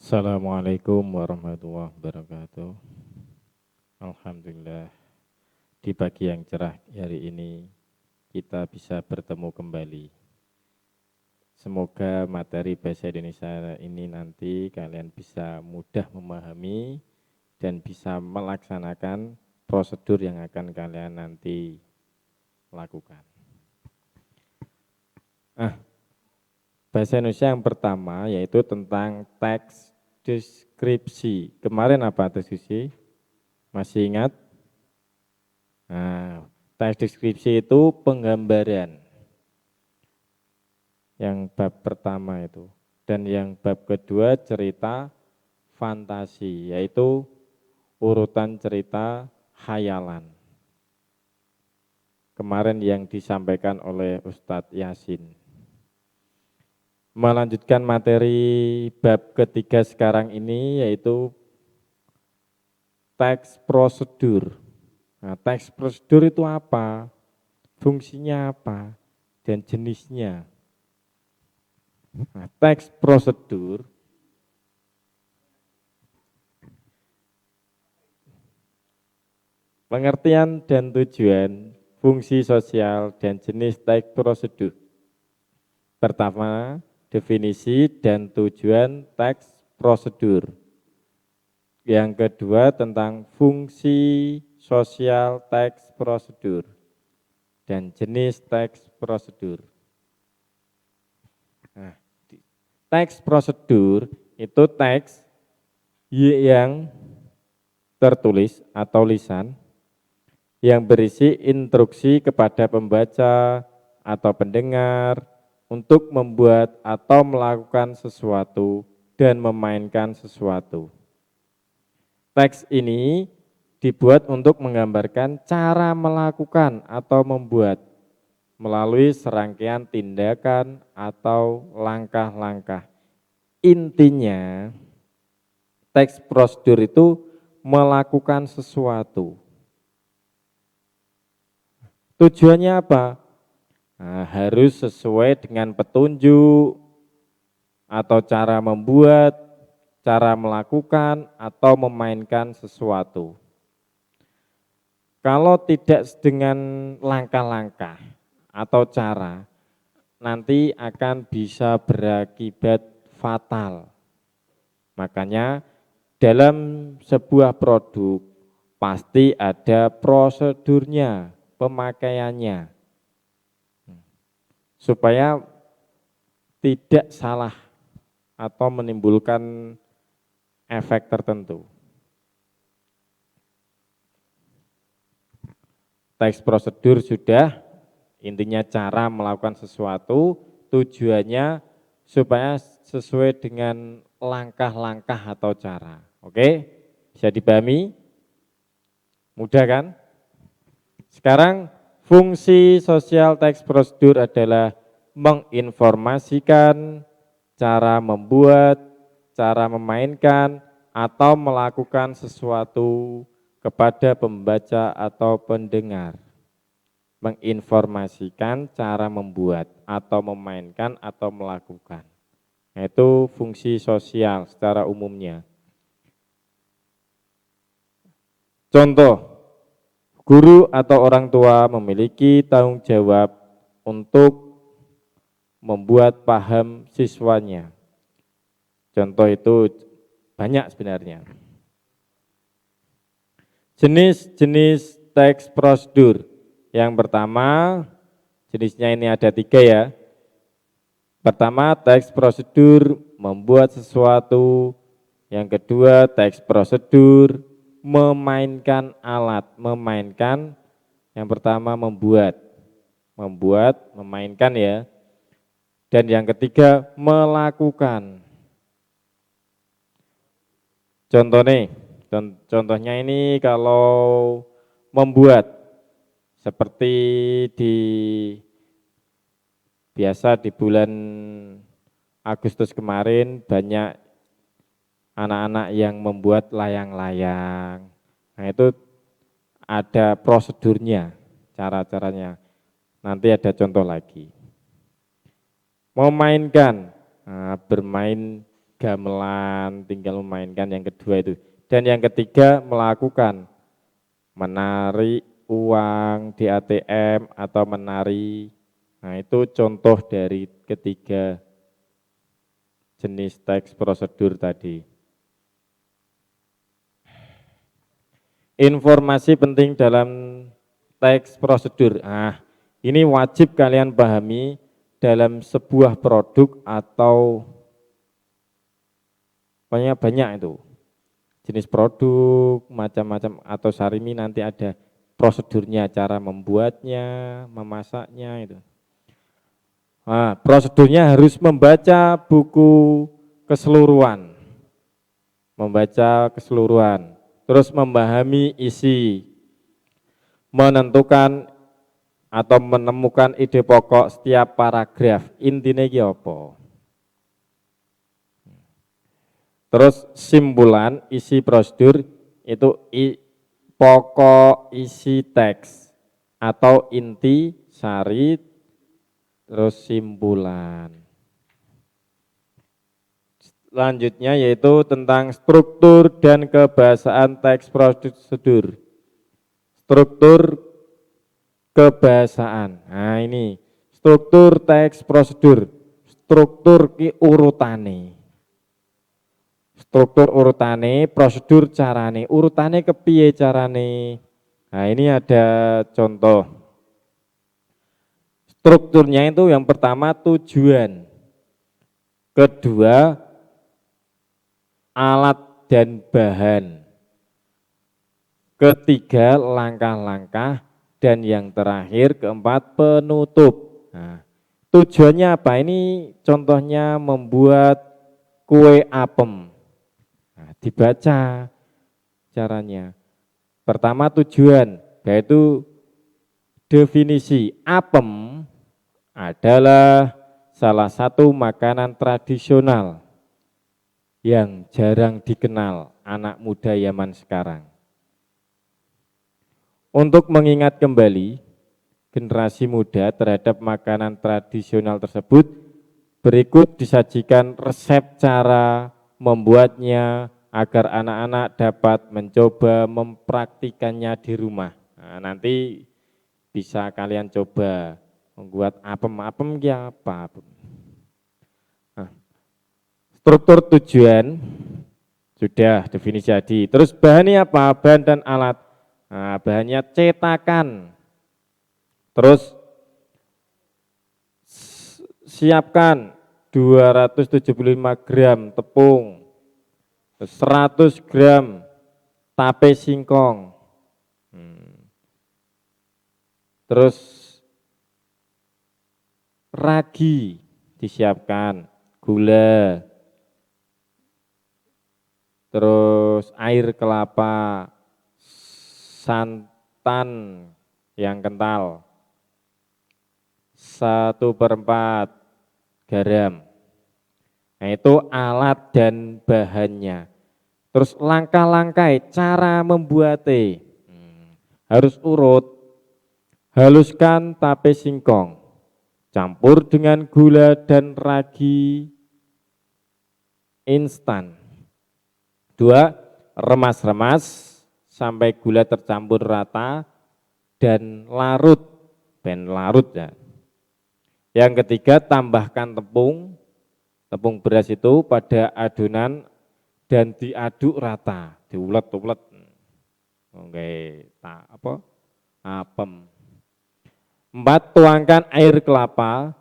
Assalamualaikum warahmatullahi wabarakatuh. Alhamdulillah, di pagi yang cerah hari ini kita bisa bertemu kembali. Semoga materi bahasa Indonesia ini nanti kalian bisa mudah memahami dan bisa melaksanakan prosedur yang akan kalian nanti lakukan. Bahasa Indonesia yang pertama yaitu tentang teks deskripsi. Kemarin apa deskripsi? Masih ingat? Nah, teks deskripsi itu penggambaran. Yang bab pertama itu. Dan yang bab kedua cerita fantasi, yaitu urutan cerita khayalan. Kemarin yang disampaikan oleh Ustadz Yasin. Melanjutkan materi bab ketiga sekarang ini yaitu teks prosedur. Nah, teks prosedur itu apa? Fungsinya apa? Dan jenisnya. Nah, teks prosedur pengertian dan tujuan, fungsi sosial dan jenis teks prosedur. Pertama, definisi dan tujuan teks prosedur. Yang kedua tentang fungsi sosial teks prosedur dan jenis teks prosedur. Nah, teks prosedur itu teks yang tertulis atau lisan yang berisi instruksi kepada pembaca atau pendengar untuk membuat atau melakukan sesuatu dan memainkan sesuatu. Teks ini dibuat untuk menggambarkan cara melakukan atau membuat melalui serangkaian tindakan atau langkah-langkah. Intinya, teks prosedur itu melakukan sesuatu. Tujuannya apa? Nah, harus sesuai dengan petunjuk atau cara membuat, cara melakukan atau memainkan sesuatu. Kalau tidak dengan langkah-langkah atau cara, nanti akan bisa berakibat fatal. Makanya dalam sebuah produk pasti ada prosedurnya, pemakaiannya. Supaya tidak salah atau menimbulkan efek tertentu. Teks prosedur sudah, intinya cara melakukan sesuatu, tujuannya supaya sesuai dengan langkah-langkah atau cara. Oke, bisa dipahami? Mudah kan? Sekarang fungsi sosial teks prosedur adalah menginformasikan cara membuat, cara memainkan, atau melakukan sesuatu kepada pembaca atau pendengar. Menginformasikan cara membuat atau memainkan atau melakukan. Itu fungsi sosial secara umumnya. Contoh, guru atau orang tua memiliki tanggung jawab untuk membuat paham siswanya. Contoh itu banyak sebenarnya. Jenis-jenis teks prosedur. Yang pertama, jenisnya ini ada 3 ya. Pertama, teks prosedur membuat sesuatu. Yang kedua, teks prosedur memainkan alat. Memainkan, yang pertama membuat. Membuat, memainkan ya. Dan yang ketiga, melakukan. Contohnya ini kalau membuat seperti biasa di bulan Agustus kemarin banyak anak-anak yang membuat layang-layang. Nah itu ada prosedurnya, cara-caranya. Nanti ada contoh lagi. Memainkan, nah, bermain gamelan, tinggal memainkan yang kedua itu. Dan yang ketiga melakukan menari uang di ATM atau menari. Nah, itu contoh dari ketiga jenis teks prosedur tadi. Informasi penting dalam teks prosedur. Nah, ini wajib kalian pahami dalam sebuah produk atau banyak itu. Jenis produk, macam-macam atau sarimi nanti ada prosedurnya, cara membuatnya, memasaknya itu. Nah, prosedurnya harus membaca buku keseluruhan. Membaca keseluruhan. Terus memahami isi, menentukan atau menemukan ide pokok setiap paragraf. Intinya iki apa? Terus simpulan isi prosedur itu pokok isi teks atau inti, sari, terus simpulan. Selanjutnya yaitu tentang struktur dan kebahasaan teks prosedur. Struktur kebahasaan. Nah ini struktur teks prosedur. Struktur ki urutane. Struktur urutane, prosedur carane. Urutane kepiye carane. Nah ini ada contoh. Strukturnya itu yang pertama tujuan. Kedua alat dan bahan. Ketiga langkah-langkah dan yang terakhir keempat penutup. Nah, tujuannya apa? Ini contohnya membuat kue apem. Nah, dibaca caranya. Pertama tujuan, yaitu definisi apem adalah salah satu makanan tradisional yang jarang dikenal anak muda zaman sekarang. Untuk mengingat kembali generasi muda terhadap makanan tradisional tersebut, berikut disajikan resep cara membuatnya agar anak-anak dapat mencoba mempraktikannya di rumah. Nah, nanti bisa kalian coba membuat apem-apem apa? Nah, struktur tujuan sudah definisi tadi. Terus bahannya apa? Bahan dan alat. Nah, bahannya cetakan. Terus siapkan 275 gram tepung, 100 gram tape singkong. Terus ragi disiapkan, gula, terus air kelapa, santan yang kental, 1/4 garam. Nah itu alat dan bahannya. Terus langkah-langkah cara membuatnya harus urut. Haluskan tape singkong, campur dengan gula dan ragi instan. 2. Remas-remas sampai gula tercampur rata dan larut, ben larut ya. Yang ketiga, tambahkan tepung beras itu pada adonan dan diaduk rata, diulet-ulet. Oke, apem. 4. Tuangkan air kelapa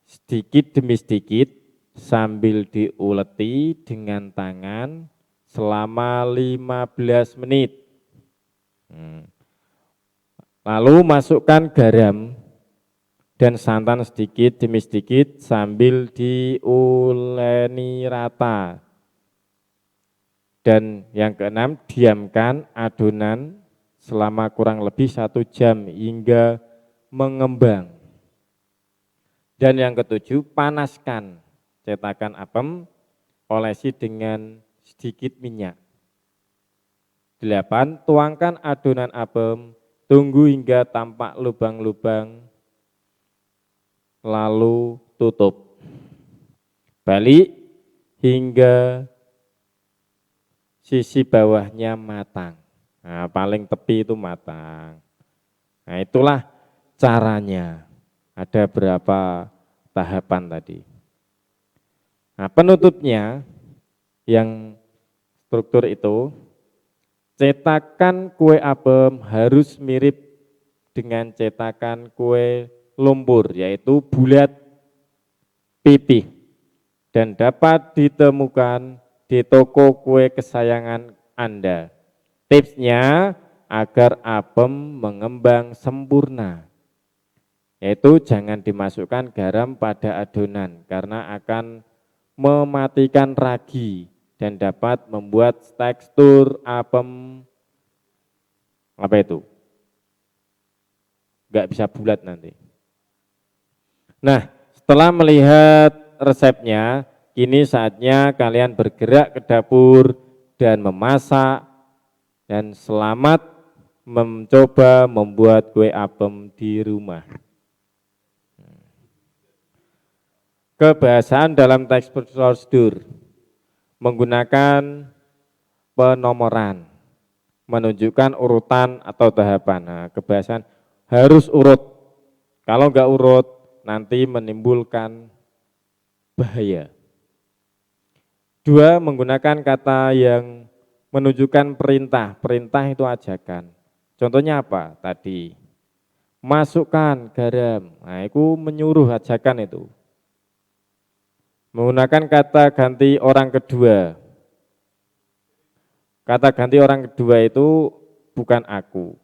sedikit demi sedikit sambil diuleti dengan tangan selama 15 menit. Lalu masukkan garam dan santan sedikit demi sedikit sambil diuleni rata. Dan yang keenam, diamkan adonan selama kurang lebih 1 jam hingga mengembang. Dan yang ketujuh, panaskan cetakan apem, olesi dengan sedikit minyak. 8. Tuangkan adonan apem, tunggu hingga tampak lubang-lubang, lalu tutup. Balik, hingga sisi bawahnya matang. Nah, paling tepi itu matang. Nah, itulah caranya. Ada berapa tahapan tadi. Nah, penutupnya yang struktur itu, cetakan kue apem harus mirip dengan cetakan kue lumpur, yaitu bulat pipih, dan dapat ditemukan di toko kue kesayangan Anda. Tipsnya agar apem mengembang sempurna, yaitu jangan dimasukkan garam pada adonan karena akan mematikan ragi dan dapat membuat tekstur apem apa itu? Nggak bisa bulat nanti. Nah, setelah melihat resepnya, kini saatnya kalian bergerak ke dapur dan memasak dan selamat mencoba membuat kue apem di rumah. Kebiasaan dalam teks prosedur menggunakan penomoran, menunjukkan urutan atau tahapan. Nah, kebiasaan harus urut. Kalau enggak urut, nanti menimbulkan bahaya. 2, menggunakan kata yang menunjukkan perintah. Perintah itu ajakan. Contohnya apa? Tadi, masukkan garam. Nah, itu menyuruh, ajakan itu. Menggunakan kata ganti orang kedua. Kata ganti orang kedua itu bukan aku,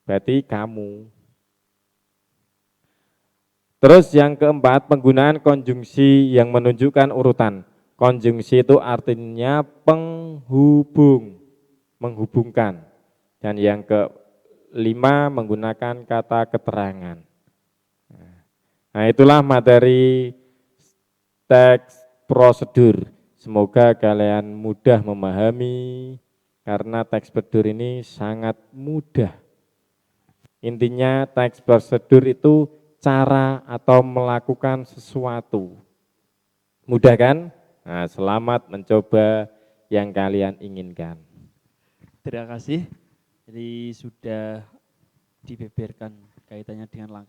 berarti kamu. Terus yang keempat, penggunaan konjungsi yang menunjukkan urutan. Konjungsi itu artinya penghubung, menghubungkan. Dan yang kelima, menggunakan kata keterangan. Nah, itulah materi teks prosedur. Semoga kalian mudah memahami karena teks prosedur ini sangat mudah. Intinya teks prosedur itu cara atau melakukan sesuatu. Mudah kan? Nah, selamat mencoba yang kalian inginkan. Terima kasih. Jadi sudah dibeberkan kaitannya dengan langkah